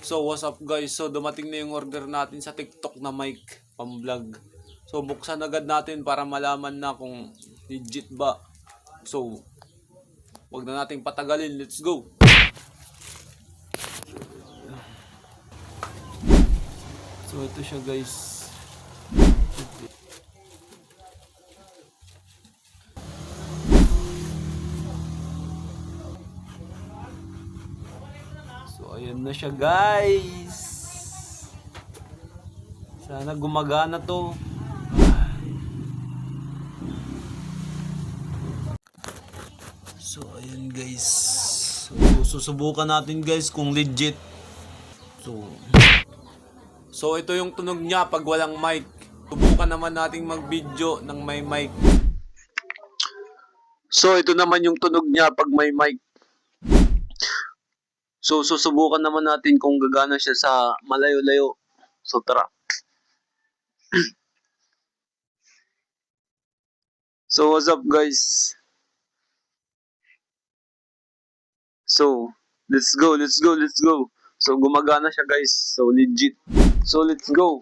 So what's up guys? So dumating na yung order natin sa TikTok na mic pang-vlog. So buksan agad natin para malaman na kung legit ba. So wag na nating patagalin, let's go. So ito siya guys. So ayan na siya guys. Sana gumagana to. So ayan guys. So susubukan natin guys kung legit. So ito yung tunog niya pag walang mic. Subukan naman nating mag-video ng may mic. So ito naman yung tunog niya pag may mic. So susubukan naman natin kung gagana siya sa malayo-layo. So tara. So what's up guys? So let's go. So gumagana siya guys. So legit. So let's go.